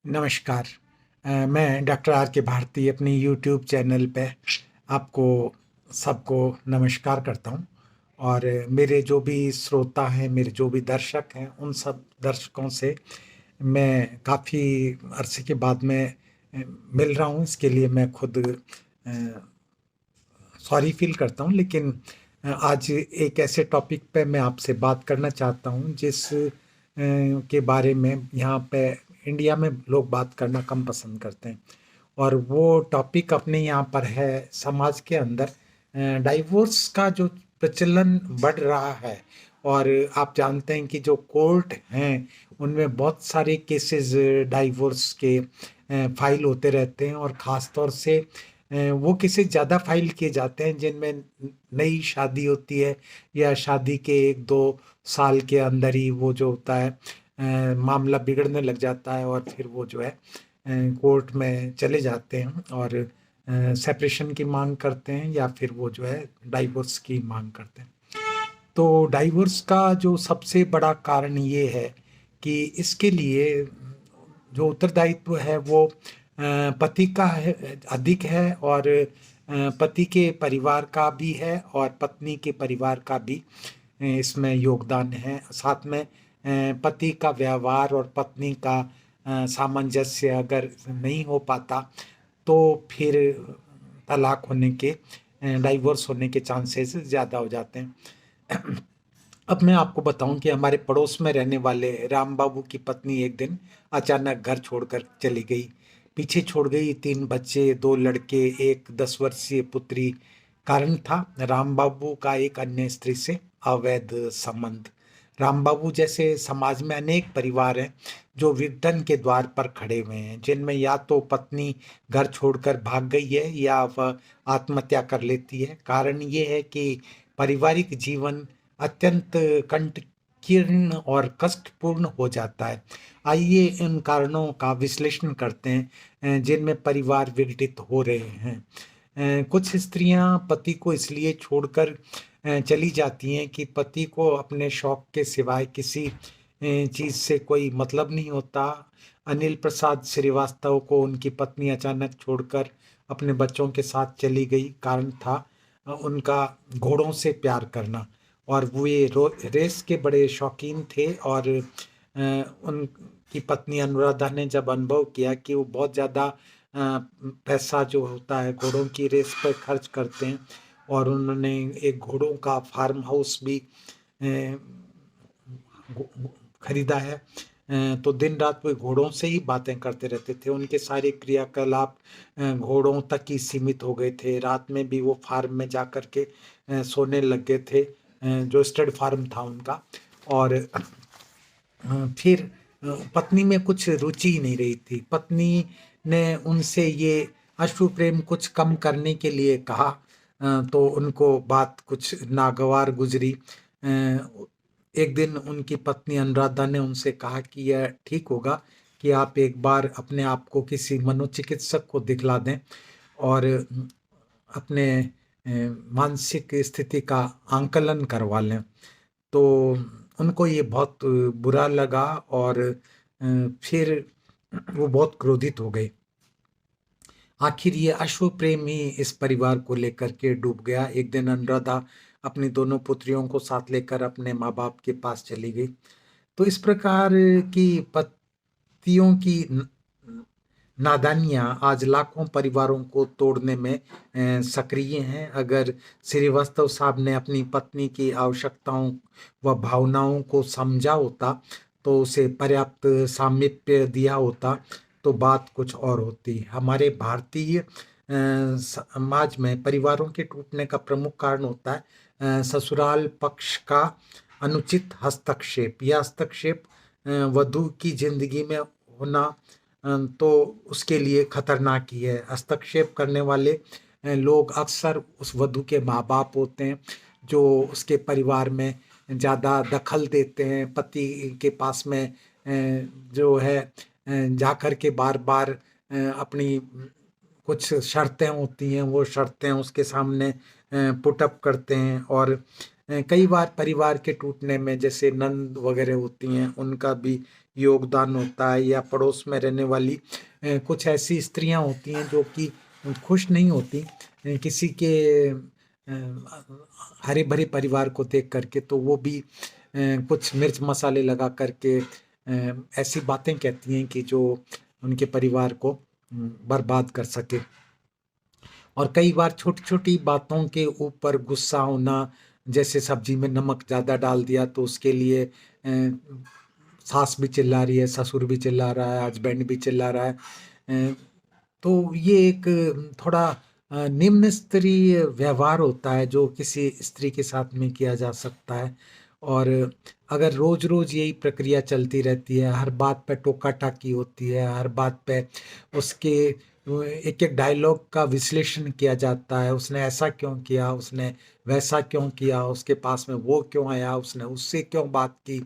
नमस्कार। मैं doctor R के भारती अपनी यूट्यूब चैनल पे आपको सबको नमस्कार करता हूँ। और मेरे जो भी श्रोता हैं, मेरे जो भी दर्शक हैं, उन सब दर्शकों से मैं काफ़ी अरसे के बाद में मिल रहा हूँ। इसके लिए मैं खुद सॉरी फील करता हूँ। लेकिन आज एक ऐसे टॉपिक पे मैं आपसे बात करना चाहता हूँ जिस के बारे में यहाँ पे इंडिया में लोग बात करना कम पसंद करते हैं। और वो टॉपिक अपने यहाँ पर है, समाज के अंदर डाइवोर्स का जो प्रचलन बढ़ रहा है। और आप जानते हैं कि जो कोर्ट हैं उनमें बहुत सारे केसेस डाइवोर्स के फाइल होते रहते हैं। और ख़ास तौर से वो केसेस ज़्यादा फाइल किए जाते हैं जिनमें नई शादी होती है, या शादी के 1-2 साल के अंदर ही वो जो होता है मामला बिगड़ने लग जाता है। और फिर वो जो है कोर्ट में चले जाते हैं और सेपरेशन की मांग करते हैं, या फिर वो जो है डाइवोर्स की मांग करते हैं। तो डाइवोर्स का जो सबसे बड़ा कारण ये है कि इसके लिए जो उत्तरदायित्व है वो पति का है, अधिक है। और पति के परिवार का भी है और पत्नी के परिवार का भी इसमें योगदान है। साथ में पति का व्यवहार और पत्नी का सामंजस्य अगर नहीं हो पाता तो फिर तलाक होने के, डाइवोर्स होने के चांसेस ज़्यादा हो जाते हैं। अब मैं आपको बताऊं कि हमारे पड़ोस में रहने वाले राम बाबू की पत्नी एक दिन अचानक घर छोड़कर चली गई। पीछे छोड़ गई 3 बच्चे, 2 लड़के, एक 10 वर्षीय पुत्री। कारण था राम बाबू का एक अन्य स्त्री से अवैध संबंध। राम बाबू जैसे समाज में अनेक परिवार हैं जो विघटन के द्वार पर खड़े हुए हैं, जिनमें या तो पत्नी घर छोड़कर भाग गई है या वह आत्महत्या कर लेती है। कारण ये है कि पारिवारिक जीवन अत्यंत कंटकीर्ण और कष्टपूर्ण हो जाता है। आइए इन कारणों का विश्लेषण करते हैं जिनमें परिवार विघटित हो रहे हैं। कुछ स्त्रियां पति को इसलिए छोड़कर चली जाती हैं कि पति को अपने शौक के सिवाय किसी चीज से कोई मतलब नहीं होता। अनिल प्रसाद श्रीवास्तव को उनकी पत्नी अचानक छोड़कर अपने बच्चों के साथ चली गई। कारण था उनका घोड़ों से प्यार करना। और वो ये रेस के बड़े शौकीन थे। और उनकी पत्नी अनुराधा ने जब अनुभव किया कि वो बहुत ज़्यादा पैसा जो होता है घोड़ों की रेस पर खर्च करते हैं, और उन्होंने एक घोड़ों का फार्म हाउस भी खरीदा है। तो दिन रात वो घोड़ों से ही बातें करते रहते थे। उनके सारे क्रियाकलाप घोड़ों तक ही सीमित हो गए थे। रात में भी वो फार्म में जा कर के सोने लग गए थे, जो स्टड फार्म था उनका। और फिर पत्नी में कुछ रुचि ही नहीं रही थी। पत्नी ने उनसे ये अश्रु प्रेम कुछ कम करने के लिए कहा, तो उनको बात कुछ नागवार गुजरी। एक दिन उनकी पत्नी अनुराधा ने उनसे कहा कि यह ठीक होगा कि आप एक बार अपने आप को किसी मनोचिकित्सक को दिखला दें और अपने मानसिक स्थिति का आंकलन करवा लें। तो उनको ये बहुत बुरा लगा। और फिर वो बहुत क्रोधित हो गए। आखिर ये अश्व प्रेम ही इस परिवार को लेकर के डूब गया। एक दिन अनुराधा अपनी दोनों पुत्रियों को साथ लेकर अपने माँ बाप के पास चली गई। तो इस प्रकार की पतियों की नादानियां आज लाखों परिवारों को तोड़ने में सक्रिय हैं। अगर श्रीवास्तव साहब ने अपनी पत्नी की आवश्यकताओं व भावनाओं को समझा होता, तो उसे पर्याप्त सामीप्य दिया होता, तो बात कुछ और होती। हमारे भारतीय समाज में परिवारों के टूटने का प्रमुख कारण होता है ससुराल पक्ष का अनुचित हस्तक्षेप। यह हस्तक्षेप वधु की जिंदगी में होना तो उसके लिए खतरनाक ही है। हस्तक्षेप करने वाले लोग अक्सर उस वधु के माँ बाप होते हैं, जो उसके परिवार में ज़्यादा दखल देते हैं। पति के पास में जो है जा कर के बार बार अपनी कुछ शर्तें होती हैं, वो शर्तें उसके सामने पुटअप करते हैं। और कई बार परिवार के टूटने में जैसे नंद वगैरह होती हैं, उनका भी योगदान होता है, या पड़ोस में रहने वाली कुछ ऐसी स्त्रियां होती हैं जो कि खुश नहीं होती किसी के हरे भरे परिवार को देख करके, तो वो भी कुछ मिर्च मसाले लगा करके ऐसी बातें कहती हैं कि जो उनके परिवार को बर्बाद कर सके। और कई बार छोटी छोटी बातों के ऊपर गुस्सा होना, जैसे सब्जी में नमक ज़्यादा डाल दिया तो उसके लिए सास भी चिल्ला रही है, ससुर भी चिल्ला रहा है, हस्बैंड भी चिल्ला रहा है। तो ये एक थोड़ा निम्न स्तरीय व्यवहार होता है जो किसी स्त्री के साथ में किया जा सकता है। और अगर रोज रोज यही प्रक्रिया चलती रहती है, हर बात पे टोका टाकी होती है, हर बात पे उसके एक एक डायलॉग का विश्लेषण किया जाता है, उसने ऐसा क्यों किया, उसने वैसा क्यों किया, उसके पास में वो क्यों आया, उसने उससे क्यों बात की।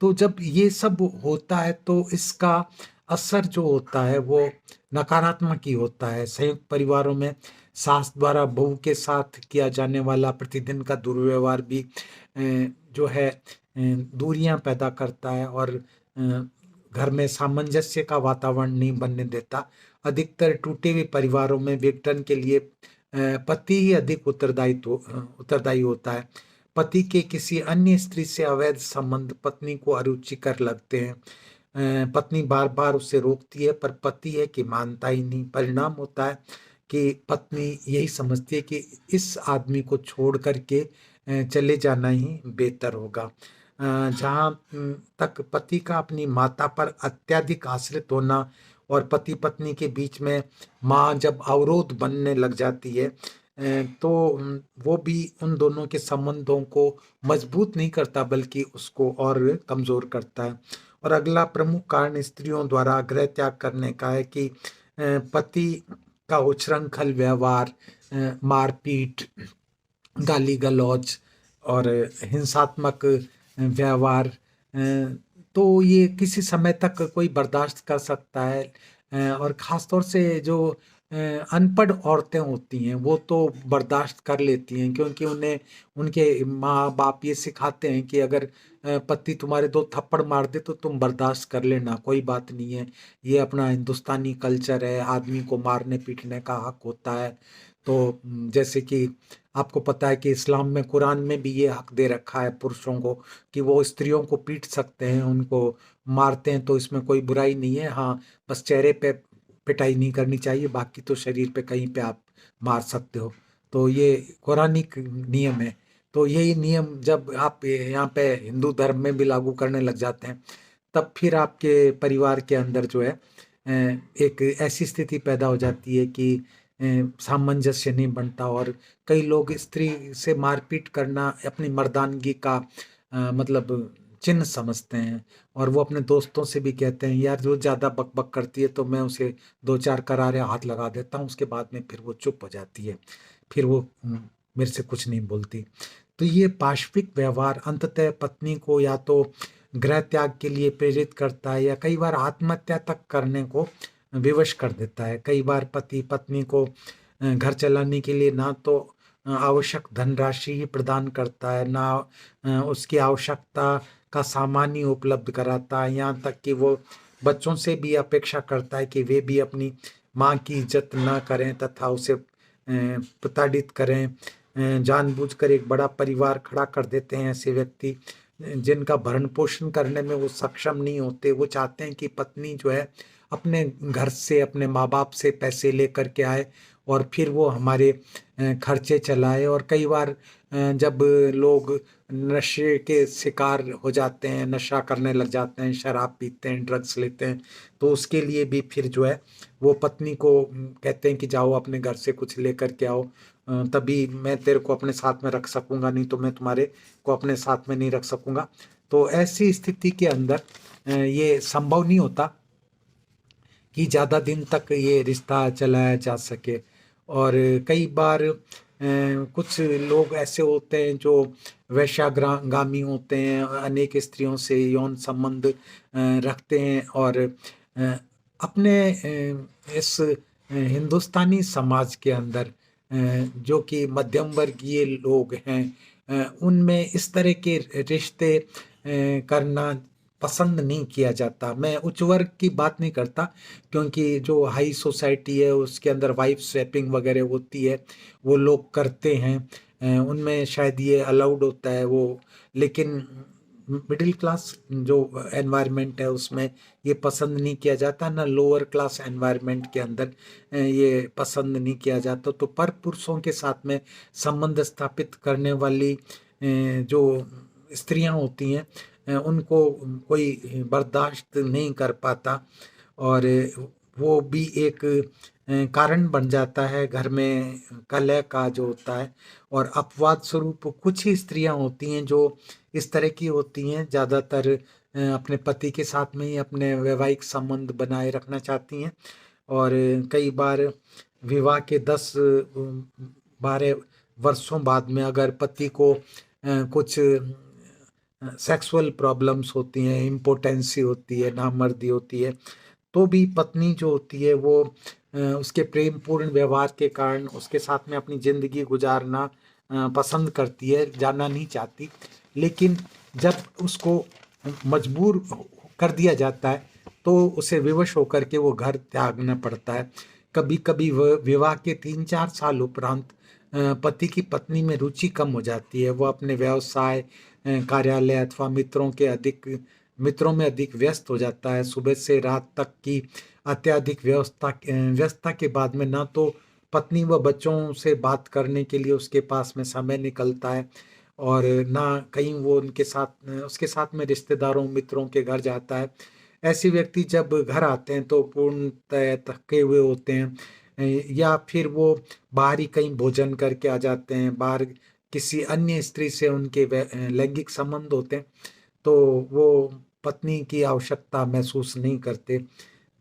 तो जब ये सब होता है तो इसका असर जो होता है वो नकारात्मक ही होता है। संयुक्त परिवारों में सास द्वारा बहू के साथ किया जाने वाला प्रतिदिन का दुर्व्यवहार भी जो है दूरियां पैदा करता है और घर में सामंजस्य का वातावरण नहीं बनने देता। अधिकतर टूटे हुए परिवारों में विघटन के लिए पति ही अधिक उत्तरदायी होता है। पति के किसी अन्य स्त्री से अवैध संबंध पत्नी को अरुचिकर लगते हैं। पत्नी बार बार उसे रोकती है पर पति है कि मानता ही नहीं। परिणाम होता है कि पत्नी यही समझती है कि इस आदमी को छोड़ करके चले जाना ही बेहतर होगा। जहाँ तक पति का अपनी माता पर अत्यधिक आश्रित होना और पति पत्नी के बीच में माँ जब अवरोध बनने लग जाती है तो वो भी उन दोनों के संबंधों को मजबूत नहीं करता बल्कि उसको और कमजोर करता है। और अगला प्रमुख कारण स्त्रियों द्वारा गृह त्याग करने का है कि पति का उच्छृंखल व्यवहार, मारपीट, गाली गलौज और हिंसात्मक व्यवहार, तो ये किसी समय तक कोई बर्दाश्त कर सकता है। और ख़ासतौर से जो अनपढ़ औरतें होती हैं वो तो बर्दाश्त कर लेती हैं, क्योंकि उन्हें उनके माँ बाप ये सिखाते हैं कि अगर पति तुम्हारे दो थप्पड़ मार दे तो तुम बर्दाश्त कर लेना, कोई बात नहीं है, ये अपना हिंदुस्तानी कल्चर है, आदमी को मारने पीटने का हक होता है। तो जैसे कि आपको पता है कि इस्लाम में, कुरान में भी ये हक दे रखा है पुरुषों को कि वो स्त्रियों को पीट सकते हैं, उनको मारते हैं तो इसमें कोई बुराई नहीं है। हाँ, बस चेहरे पे पिटाई नहीं करनी चाहिए, बाकी तो शरीर पे कहीं पे आप मार सकते हो। तो ये कुरानिक नियम है। तो यही नियम जब आप यहाँ पे हिंदू धर्म में भी लागू करने लग जाते हैं तब फिर आपके परिवार के अंदर जो है एक ऐसी स्थिति पैदा हो जाती है कि सामंजस्य नहीं बनता और कई लोग स्त्री से मारपीट करना अपनी मर्दानगी का मतलब चिन्ह समझते हैं। और वो अपने दोस्तों से भी कहते हैं यार जो ज़्यादा बक बक करती है तो मैं उसे दो चार करारे हाथ लगा देता हूँ, उसके बाद में फिर वो चुप हो जाती है, फिर वो मेरे से कुछ नहीं बोलती। तो ये पाशविक व्यवहार अंततः पत्नी को या तो गृह त्याग के लिए प्रेरित करता है या कई बार आत्महत्या तक करने को विवश कर देता है। कई बार पति पत्नी को घर चलाने के लिए ना तो आवश्यक धनराशि ही प्रदान करता है, ना उसकी आवश्यकता का सामान ही उपलब्ध कराता है, यहाँ तक कि वो बच्चों से भी अपेक्षा करता है कि वे भी अपनी माँ की इज्जत ना करें तथा उसे प्रताड़ित करें। जानबूझकर एक बड़ा परिवार खड़ा कर देते हैं ऐसे व्यक्ति जिनका भरण पोषण करने में वो सक्षम नहीं होते। वो चाहते हैं कि पत्नी जो है अपने घर से, अपने माँ बाप से पैसे लेकर के आए और फिर वो हमारे खर्चे चलाए। और कई बार जब लोग नशे के शिकार हो जाते हैं, नशा करने लग जाते हैं, शराब पीते हैं, ड्रग्स लेते हैं, तो उसके लिए भी फिर जो है वो पत्नी को कहते हैं कि जाओ अपने घर से कुछ लेकर के आओ, तभी मैं तेरे को अपने साथ में रख सकूंगा, नहीं तो मैं तुम्हारे को अपने साथ में नहीं रख सकूंगा। तो ऐसी स्थिति के अंदर ये संभव नहीं होता कि ज़्यादा दिन तक ये रिश्ता चलाया जा सके। और कई बार कुछ लोग ऐसे होते हैं जो वैश्यागामी होते हैं, अनेक स्त्रियों से यौन संबंध रखते हैं और अपने इस हिंदुस्तानी समाज के अंदर जो कि मध्यम वर्गीय लोग हैं उनमें इस तरह के रिश्ते करना पसंद नहीं किया जाता। मैं उच्च वर्ग की बात नहीं करता, क्योंकि जो हाई सोसाइटी है उसके अंदर वाइफ स्वैपिंग वगैरह होती है, वो लोग करते हैं, उनमें शायद ये अलाउड होता है वो। लेकिन मिडिल क्लास जो एनवायरनमेंट है उसमें ये पसंद नहीं किया जाता, ना लोअर क्लास एनवायरनमेंट के अंदर ये पसंद नहीं किया जाता। तो पर पुरुषों के साथ में संबंध स्थापित करने वाली जो स्त्रियां होती हैं, उनको कोई बर्दाश्त नहीं कर पाता, और वो भी एक कारण बन जाता है घर में कलह का जो होता है। और अपवाद स्वरूप कुछ ही स्त्रियां होती हैं जो इस तरह की होती हैं, ज़्यादातर अपने पति के साथ में ही अपने वैवाहिक संबंध बनाए रखना चाहती हैं। और कई बार विवाह के 10-12 वर्षों बाद में अगर पति को कुछ सेक्सुअल प्रॉब्लम्स होती हैं, इम्पोटेंसी होती है, नामर्दी होती है, तो भी पत्नी जो होती है वो उसके प्रेम पूर्ण व्यवहार के कारण उसके साथ में अपनी जिंदगी गुजारना पसंद करती है, जाना नहीं चाहती। लेकिन जब उसको मजबूर कर दिया जाता है तो उसे विवश होकर के वो घर त्यागना पड़ता है। कभी कभी वह विवाह के 3-4 साल उपरांत पति की पत्नी में रुचि कम हो जाती है, वो अपने व्यवसाय, कार्यालय अथवा मित्रों में अधिक व्यस्त हो जाता है। सुबह से रात तक की अत्यधिक व्यस्तता के बाद में ना तो पत्नी व बच्चों से बात करने के लिए उसके पास में समय निकलता है, और ना कहीं वो उनके साथ उसके साथ में रिश्तेदारों मित्रों के घर जाता है। ऐसे व्यक्ति जब घर आते हैं तो पूर्णतः थके हुए होते हैं, या फिर वो बाहर ही कहीं भोजन करके आ जाते हैं, बाहर किसी अन्य स्त्री से उनके लैंगिक संबंध होते हैं, तो वो पत्नी की आवश्यकता महसूस नहीं करते।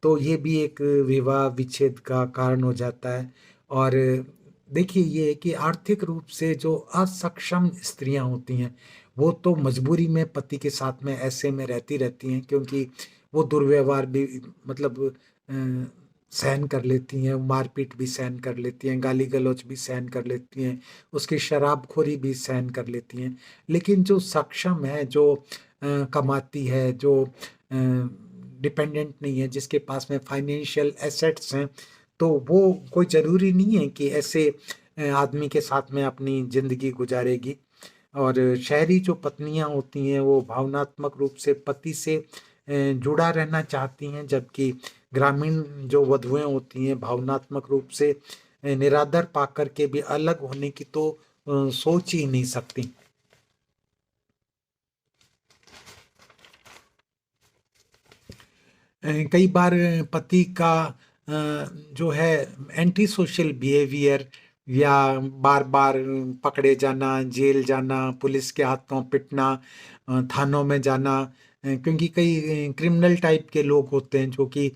तो ये भी एक विवाह विच्छेद का कारण हो जाता है। और देखिए ये है कि आर्थिक रूप से जो असक्षम स्त्रियां होती हैं वो तो मजबूरी में पति के साथ में ऐसे में रहती रहती हैं, क्योंकि वो दुर्व्यवहार भी मतलब सहन कर लेती हैं, मारपीट भी सहन कर लेती हैं, गाली गलौज भी सहन कर लेती हैं, उसकी शराबखोरी भी सहन कर लेती हैं। लेकिन जो सक्षम है, जो कमाती है, जो डिपेंडेंट नहीं है, जिसके पास में फाइनेंशियल एसेट्स हैं, तो वो कोई जरूरी नहीं है कि ऐसे आदमी के साथ में अपनी जिंदगी गुजारेगी। और शहरी जो पत्नियां होती हैं वो भावनात्मक रूप से पति से जुड़ा रहना चाहती हैं, जबकि ग्रामीण जो वधुएं होती हैं भावनात्मक रूप से निरादर पाकर के भी अलग होने की तो सोच ही नहीं सकती। कई बार पति का जो है एंटी सोशल बिहेवियर, या बार बार पकड़े जाना, जेल जाना, पुलिस के हाथों पिटना, थानों में जाना, क्योंकि कई क्रिमिनल टाइप के लोग होते हैं जो कि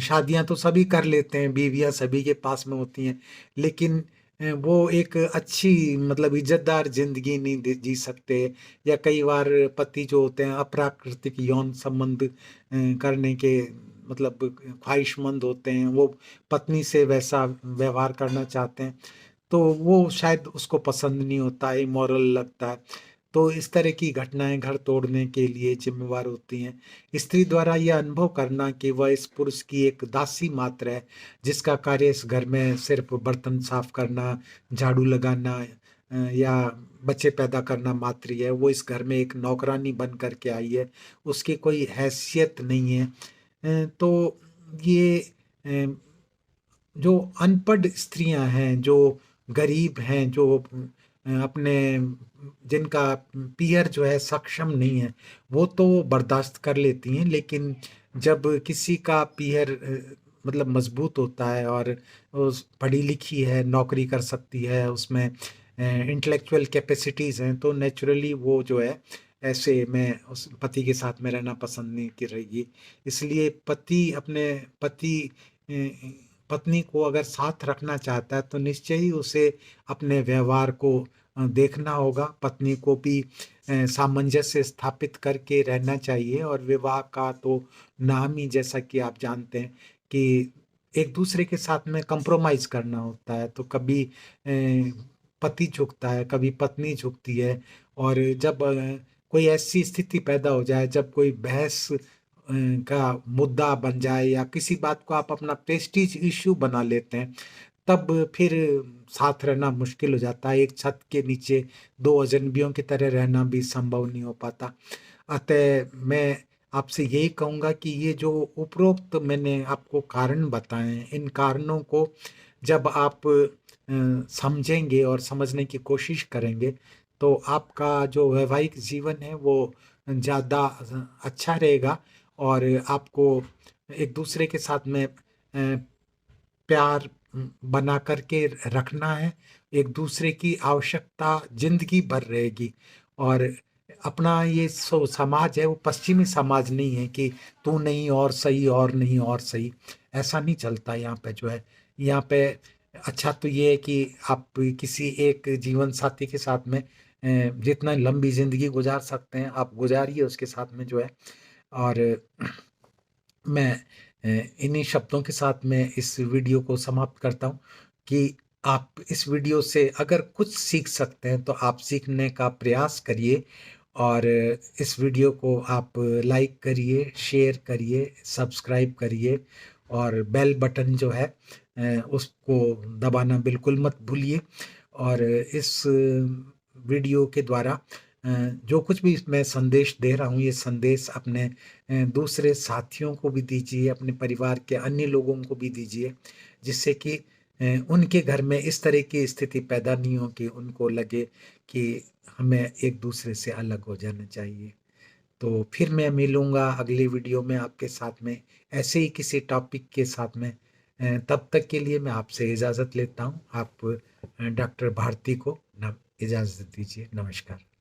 शादियां तो सभी कर लेते हैं, बीवियां सभी के पास में होती हैं, लेकिन वो एक अच्छी मतलब इज्जतदार जिंदगी नहीं जी सकते। या कई बार पति जो होते हैं अप्राकृतिक यौन संबंध करने के मतलब ख्वाहिशमंद होते हैं, वो पत्नी से वैसा व्यवहार करना चाहते हैं, तो वो शायद उसको पसंद नहीं होता, इमोरल लगता है। तो इस तरह की घटनाएं घर तोड़ने के लिए जिम्मेवार होती हैं। स्त्री द्वारा यह अनुभव करना कि वह इस पुरुष की एक दासी मात्र है, जिसका कार्य इस घर में सिर्फ बर्तन साफ करना, झाड़ू लगाना या बच्चे पैदा करना मात्र ही है, वो इस घर में एक नौकरानी बन करके आई है, उसकी कोई हैसियत नहीं है। तो ये जो अनपढ़ स्त्रियां हैं, जो गरीब हैं, जो अपने जिनका पीयर जो है सक्षम नहीं है, वो तो बर्दाश्त कर लेती हैं। लेकिन जब किसी का पीयर मतलब मजबूत होता है और उस पढ़ी लिखी है, नौकरी कर सकती है, उसमें इंटेलेक्चुअल कैपेसिटीज हैं, तो नेचुरली वो जो है ऐसे में उस पति के साथ में रहना पसंद नहीं करेगी। इसलिए पति पत्नी को अगर साथ रखना चाहता है तो निश्चय ही उसे अपने व्यवहार को देखना होगा। पत्नी को भी सामंजस्य स्थापित करके रहना चाहिए। और विवाह का तो नाम ही, जैसा कि आप जानते हैं, कि एक दूसरे के साथ में कंप्रोमाइज करना होता है। तो कभी पति झुकता है, कभी पत्नी झुकती है, और जब कोई ऐसी स्थिति पैदा हो जाए जब कोई बहस का मुद्दा बन जाए या किसी बात को आप अपना प्रेस्टीज इश्यू बना लेते हैं, तब फिर साथ रहना मुश्किल हो जाता है। एक छत के नीचे दो अजनबियों की तरह रहना भी संभव नहीं हो पाता। अतः मैं आपसे यही कहूँगा कि ये जो उपरोक्त मैंने आपको कारण बताए हैं, इन कारणों को जब आप समझेंगे और समझने की कोशिश करेंगे, तो आपका जो वैवाहिक जीवन है वो ज़्यादा अच्छा रहेगा और आपको एक दूसरे के साथ में प्यार बना करके रखना है। एक दूसरे की आवश्यकता जिंदगी भर रहेगी। और अपना ये समाज है वो पश्चिमी समाज नहीं है कि तू नहीं और सही और नहीं और सही, ऐसा नहीं चलता यहाँ पे। जो है यहाँ पे अच्छा तो ये है कि आप किसी एक जीवन साथी के साथ में जितना लंबी जिंदगी गुजार सकते हैं आप गुजारिए उसके साथ में। जो है और मैं इन्हीं शब्दों के साथ में इस वीडियो को समाप्त करता हूँ कि आप इस वीडियो से अगर कुछ सीख सकते हैं तो आप सीखने का प्रयास करिए और इस वीडियो को आप लाइक करिए, शेयर करिए, सब्सक्राइब करिए और बेल बटन जो है उसको दबाना बिल्कुल मत भूलिए। और इस वीडियो के द्वारा जो कुछ भी मैं संदेश दे रहा हूँ, ये संदेश अपने दूसरे साथियों को भी दीजिए, अपने परिवार के अन्य लोगों को भी दीजिए, जिससे कि उनके घर में इस तरह की स्थिति पैदा नहीं हो कि उनको लगे कि हमें एक दूसरे से अलग हो जाना चाहिए। तो फिर मैं मिलूँगा अगली वीडियो में आपके साथ में ऐसे ही किसी टॉपिक के साथ में। तब तक के लिए मैं आपसे इजाज़त लेता हूँ। आप डॉक्टर भारती को इजाज़त दीजिए। नमस्कार।